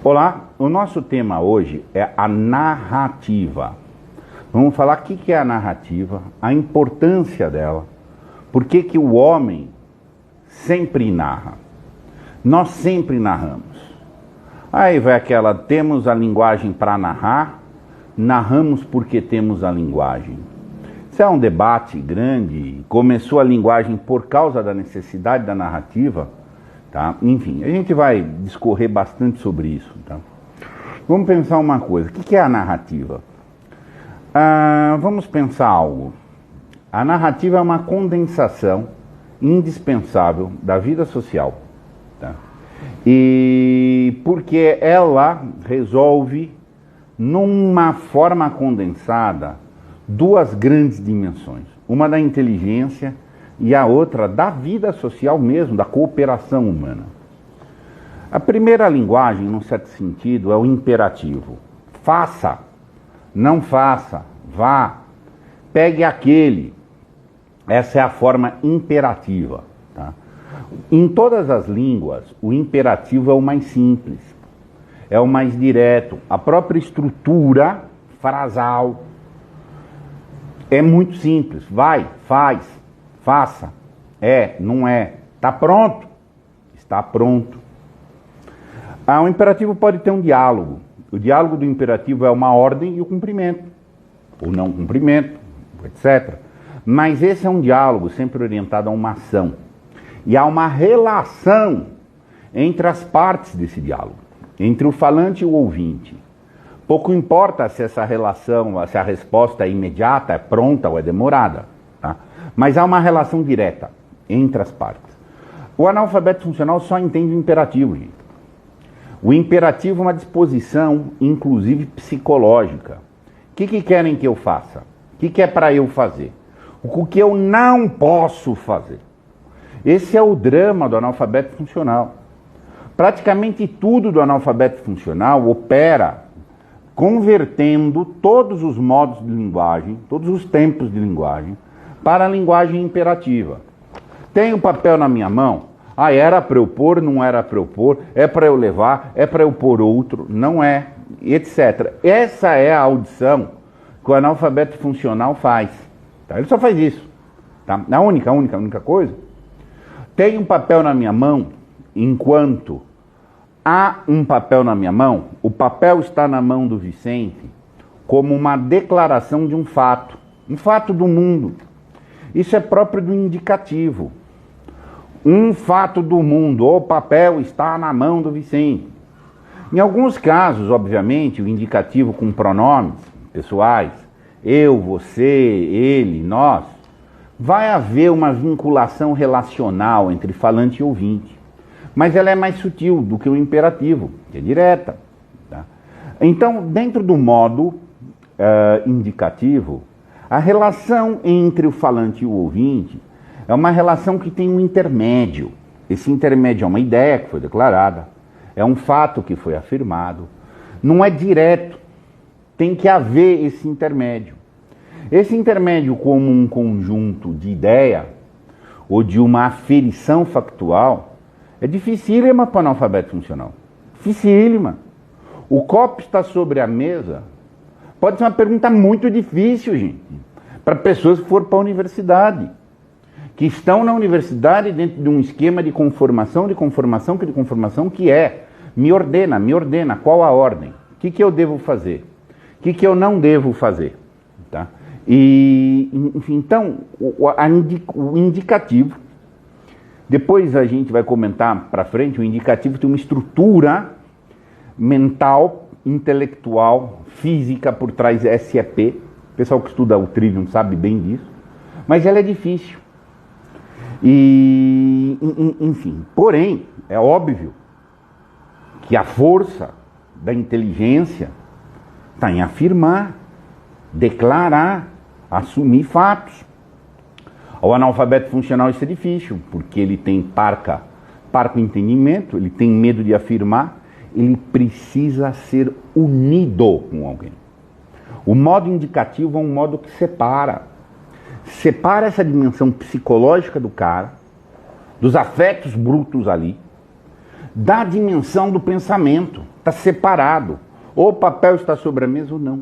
Olá, o nosso tema hoje é a narrativa. Vamos falar o que é a narrativa, a importância dela, por que o homem sempre narra. Nós sempre narramos. Aí vai aquela, temos a linguagem para narrar, narramos porque temos a linguagem. Isso é um debate grande, começou a linguagem por causa da necessidade da narrativa, tá? Enfim, a gente vai discorrer bastante sobre isso, tá? Vamos pensar uma coisa, o que é a narrativa? Vamos pensar algo. A narrativa é uma condensação indispensável da vida social, tá? E porque ela resolve, numa forma condensada, duas grandes dimensões. Uma da inteligência e a outra da vida social mesmo, da cooperação humana. A primeira linguagem, num certo sentido, é o imperativo. Faça, não faça, vá, pegue aquele. Essa é a forma imperativa. Tá? Em todas as línguas, o imperativo é o mais simples, é o mais direto. A própria estrutura frasal é muito simples. Vai, faz, faça, é, não é, está pronto, está pronto. O imperativo pode ter um diálogo. O diálogo do imperativo é uma ordem e o cumprimento, ou não cumprimento, etc. Mas esse é um diálogo sempre orientado a uma ação. E há uma relação entre as partes desse diálogo, entre o falante e o ouvinte. Pouco importa se essa relação, se a resposta é imediata, é pronta ou é demorada, tá? Mas há uma relação direta entre as partes. O analfabeto funcional só entende o imperativo, gente. O imperativo é uma disposição, inclusive psicológica. O que querem que eu faça? O que é para eu fazer? O que eu não posso fazer? Esse é o drama do analfabeto funcional. Praticamente tudo do analfabeto funcional opera convertendo todos os modos de linguagem, todos os tempos de linguagem, para a linguagem imperativa. Tem um papel na minha mão? Era para eu pôr, não era para eu pôr, é para eu levar, é para eu pôr outro, não é, etc. Essa é a audição que o analfabeto funcional faz. Tá? Ele só faz isso. Tá? A única coisa. Tem um papel na minha mão, enquanto há um papel na minha mão, o papel está na mão do Vicente como uma declaração de um fato do mundo. Isso é próprio do indicativo. Um fato do mundo, o papel está na mão do Vicente. Em alguns casos, obviamente, o indicativo com pronomes pessoais, eu, você, ele, nós, vai haver uma vinculação relacional entre falante e ouvinte. Mas ela é mais sutil do que o imperativo, que é direta. Tá? Então, dentro do modo indicativo, a relação entre o falante e o ouvinte é uma relação que tem um intermédio. Esse intermédio é uma ideia que foi declarada, é um fato que foi afirmado. Não é direto, tem que haver esse intermédio. Esse intermédio, como um conjunto de ideia ou de uma aferição factual, é dificílima para o analfabeto funcional. Dificílima. O copo está sobre a mesa. Pode ser uma pergunta muito difícil, gente, para pessoas que foram para a universidade, que estão na universidade dentro de um esquema de conformação, que é, me ordena, qual a ordem? O que eu devo fazer? O que eu não devo fazer? Tá? E, enfim, então, o indicativo, depois a gente vai comentar para frente, o indicativo tem uma estrutura mental, intelectual, física por trás, SEP. O pessoal que estuda o Trivium sabe bem disso. Mas ela é difícil. E, enfim, porém, é óbvio que a força da inteligência está em afirmar, declarar, assumir fatos. Ao analfabeto funcional isso é difícil, porque ele tem parco entendimento, ele tem medo de afirmar, ele precisa ser unido com alguém. O modo indicativo é um modo que separa essa dimensão psicológica do cara, dos afetos brutos ali, da dimensão do pensamento. Está separado. Ou o papel está sobre a mesa ou não.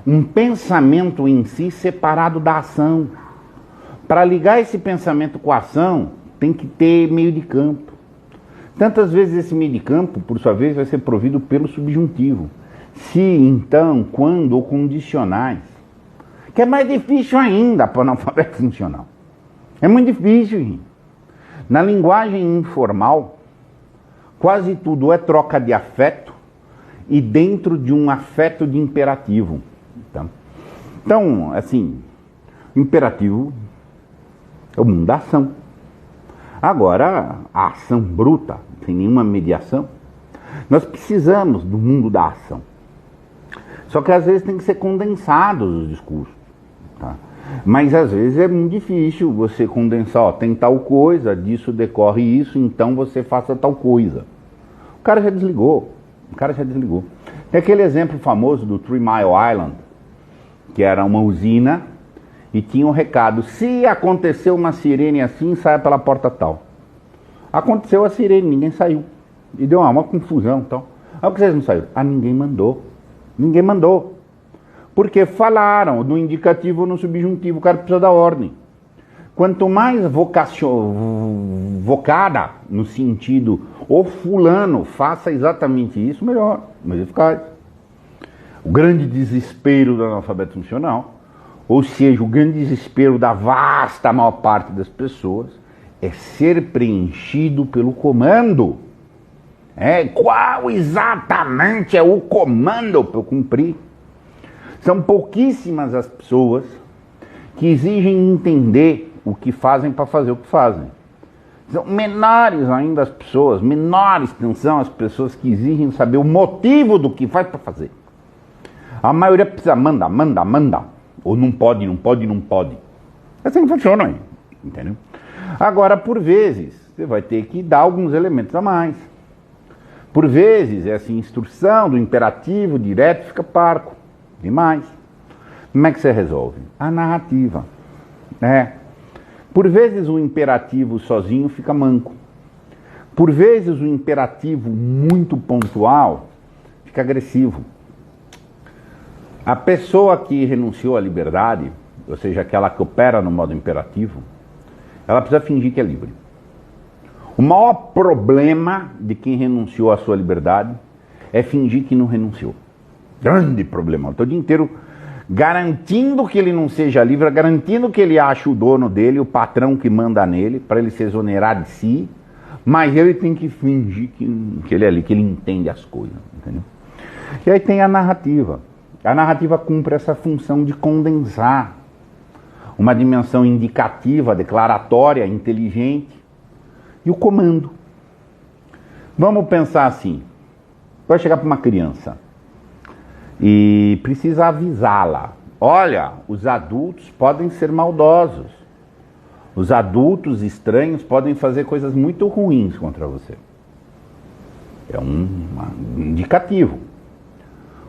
Um pensamento em si separado da ação. Para ligar esse pensamento com a ação, tem que ter meio de campo. Tantas vezes esse meio de campo, por sua vez, vai ser provido pelo subjuntivo. Se, então, quando ou condicionais. Que é mais difícil ainda para o analfabeto funcional. É muito difícil, gente. Na linguagem informal, quase tudo é troca de afeto e dentro de um afeto de imperativo. Tá? Então, assim, imperativo é o mundo da ação. Agora, a ação bruta, sem nenhuma mediação, nós precisamos do mundo da ação. Só que às vezes tem que ser condensados os discursos. Tá? Mas às vezes é muito difícil você condensar, ó, tem tal coisa, disso decorre isso, então você faça tal coisa. O cara já desligou. Tem aquele exemplo famoso do 3 Mile Island, que era uma usina e tinha um recado: se aconteceu uma sirene assim, saia pela porta tal. Aconteceu a sirene, ninguém saiu. E deu uma confusão. Então. Por que vocês não saíram? Ninguém mandou. Ninguém mandou. Porque falaram no indicativo ou no subjuntivo, o cara precisa da ordem. Quanto mais vocada no sentido, o fulano faça exatamente isso, melhor, mais eficaz. O grande desespero do analfabeto funcional, ou seja, o grande desespero da vasta maior parte das pessoas, é ser preenchido pelo comando. Qual exatamente é o comando para eu cumprir? São pouquíssimas as pessoas que exigem entender o que fazem para fazer o que fazem. São menores ainda as pessoas, menor extensão as pessoas que exigem saber o motivo do que faz para fazer. A maioria precisa manda. Ou não pode. Assim não funciona aí, entendeu? Agora, por vezes, você vai ter que dar alguns elementos a mais. Por vezes, essa instrução do imperativo direto fica parco demais. Como é que você resolve? A narrativa. Por vezes o imperativo sozinho fica manco. Por vezes o imperativo muito pontual fica agressivo. A pessoa que renunciou à liberdade, ou seja, aquela que opera no modo imperativo, ela precisa fingir que é livre. O maior problema de quem renunciou à sua liberdade é fingir que não renunciou. Grande problema. Estou o dia inteiro garantindo que ele não seja livre, garantindo que ele ache o dono dele, o patrão que manda nele, para ele se exonerar de si, mas ele tem que fingir que ele é ali, que ele entende as coisas. Entendeu? E aí tem a narrativa. A narrativa cumpre essa função de condensar uma dimensão indicativa, declaratória, inteligente, e o comando. Vamos pensar assim: vai chegar para uma criança e precisa avisá-la. Olha, os adultos podem ser maldosos. Os adultos estranhos podem fazer coisas muito ruins contra você. É um indicativo.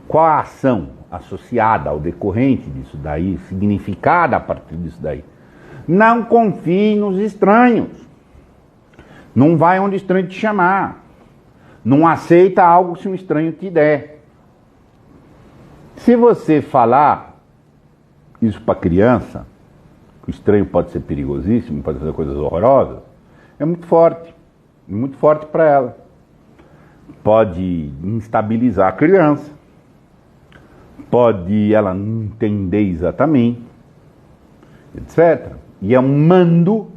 Qual a ação associada ao decorrente disso daí, significada a partir disso daí? Não confie nos estranhos. Não vai onde o estranho te chamar. Não aceita algo se um estranho te der. Se você falar isso para criança, o estranho pode ser perigosíssimo, pode fazer coisas horrorosas, é muito forte para ela. Pode instabilizar a criança, pode ela não entender exatamente, etc. E é um mando,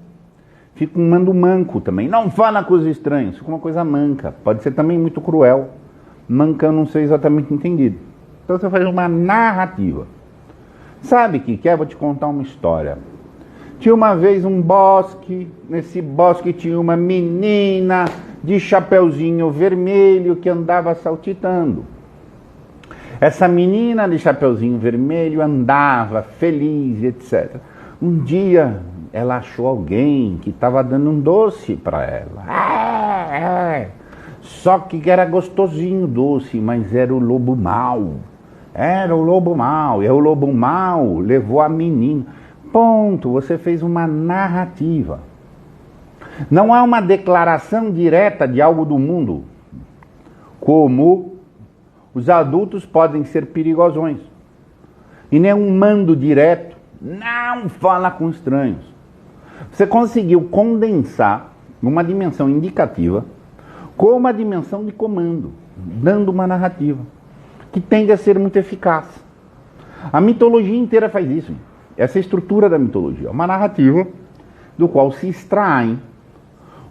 fica um mando manco também. Não fala com os estranhos, fica uma coisa manca. Pode ser também muito cruel, manca eu não sei exatamente entendido. Então você faz uma narrativa. Sabe o que é? Vou te contar uma história. Tinha uma vez um bosque, nesse bosque tinha uma menina de chapeuzinho vermelho que andava saltitando. Essa menina de chapeuzinho vermelho andava feliz, etc. Um dia ela achou alguém que estava dando um doce para ela. Só que era gostosinho doce, mas era o lobo mau. Era o lobo mau. E o lobo mau levou a menina. Ponto, você fez uma narrativa. Não há uma declaração direta de algo do mundo, como os adultos podem ser perigosões. E nem um mando direto, não fala com estranhos. Você conseguiu condensar uma dimensão indicativa com uma dimensão de comando, dando uma narrativa, que tende a ser muito eficaz. A mitologia inteira faz isso. Essa é a estrutura da mitologia. Uma narrativa do qual se extrai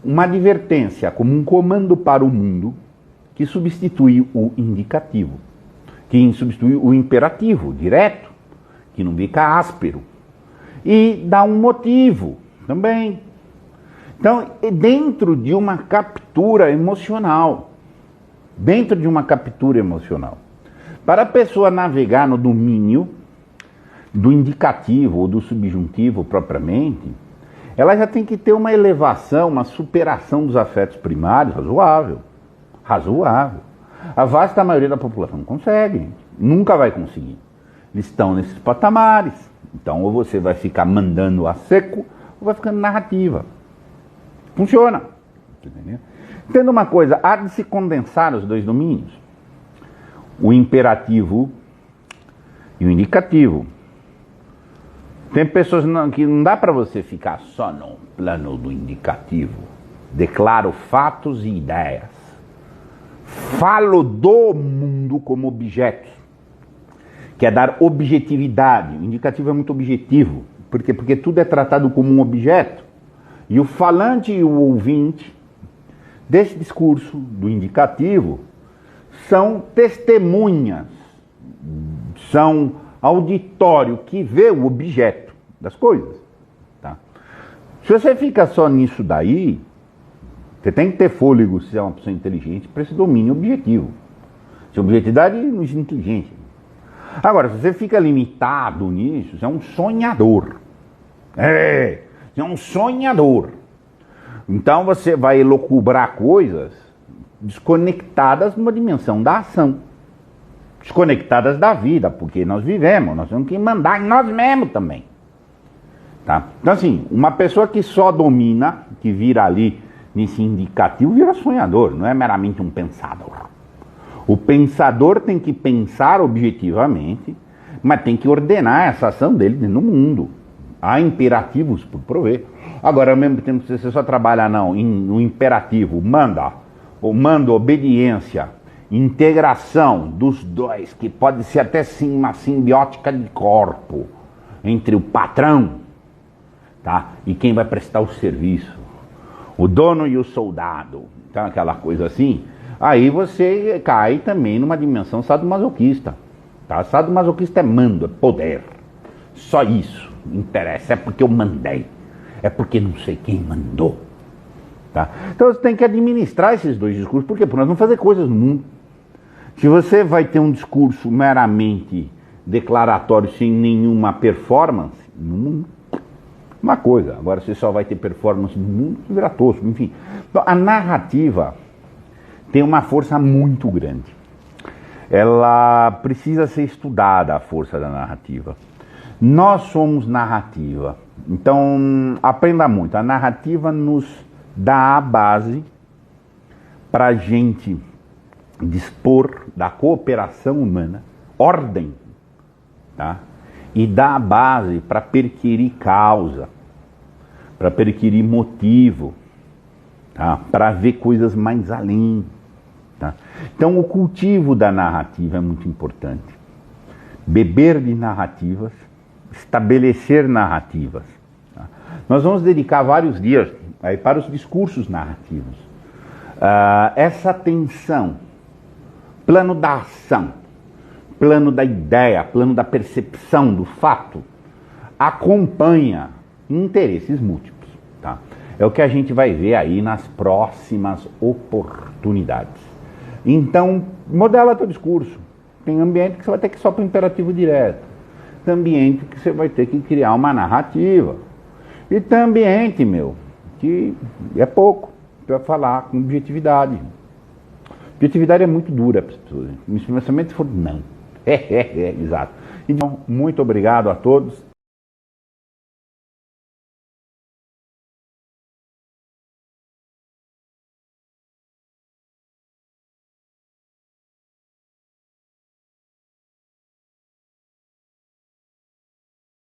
uma advertência como um comando para o mundo que substitui o indicativo, que substitui o imperativo direto, que não fica áspero, e dá um motivo também. Então, dentro de uma captura emocional, para a pessoa navegar no domínio do indicativo ou do subjuntivo propriamente, ela já tem que ter uma elevação, uma superação dos afetos primários razoável. A vasta maioria da população não consegue, nunca vai conseguir. Eles estão nesses patamares. Então, ou você vai ficar mandando a seco, ou vai ficando narrativa. Funciona. Entenda uma coisa, há de se condensar os dois domínios. O imperativo e o indicativo. Tem pessoas que não dá para você ficar só no plano do indicativo. Declaro fatos e ideias. Falo do mundo como objeto. Que é dar objetividade. O indicativo é muito objetivo. Por quê? Porque tudo é tratado como um objeto. E o falante e o ouvinte desse discurso do indicativo são testemunhas, são auditório que vê o objeto das coisas. Tá? Se você fica só nisso daí, você tem que ter fôlego, se é uma pessoa inteligente, para esse domínio objetivo. Se a objetividade não é inteligente. Agora, se você fica limitado nisso, você é um sonhador. Você é um sonhador. Então você vai elocubrar coisas desconectadas de uma dimensão da ação. Desconectadas da vida, porque nós vivemos, nós temos que mandar em nós mesmos também. Tá? Então assim, uma pessoa que só domina, que vira ali nesse indicativo, vira sonhador, não é meramente um pensador. O pensador tem que pensar objetivamente, mas tem que ordenar essa ação dele no mundo. Há imperativos por prover. Agora, ao mesmo tempo que você só trabalha no imperativo, manda obediência, integração dos dois, que pode ser até sim uma simbiótica de corpo entre o patrão, tá? E quem vai prestar o serviço, o dono e o soldado, então aquela coisa assim. Aí você cai também numa dimensão sadomasoquista, tá? Sadomasoquista é mando, é poder, só isso interessa, é porque eu mandei, é porque não sei quem mandou, tá? Então você tem que administrar esses dois discursos. Por quê? Porque nós vamos fazer coisas no mundo. Se você vai ter um discurso meramente declaratório sem nenhuma performance no mundo, uma coisa. Agora você só vai ter performance no mundo, vira tosco, enfim. Então, a narrativa tem uma força muito grande. Ela precisa ser estudada, a força da narrativa. Nós somos narrativa. Então, aprenda muito. A narrativa nos dá a base para a gente dispor da cooperação humana, ordem, tá? E dá a base para perquirir causa, para perquirir motivo, tá? Para ver coisas mais além. Tá? Então, o cultivo da narrativa é muito importante. Beber de narrativas, estabelecer narrativas. Tá? Nós vamos dedicar vários dias aí para os discursos narrativos. Essa tensão, plano da ação, plano da ideia, plano da percepção do fato, acompanha interesses múltiplos. Tá? É o que a gente vai ver aí nas próximas oportunidades. Então, modela teu discurso. Tem ambiente que você vai ter que ir só para o imperativo direto. Tem ambiente que você vai ter que criar uma narrativa. E tem ambiente, que é pouco para falar com objetividade. Objetividade é muito dura para as pessoas. O pensamento for não. Exato. Então, muito obrigado a todos.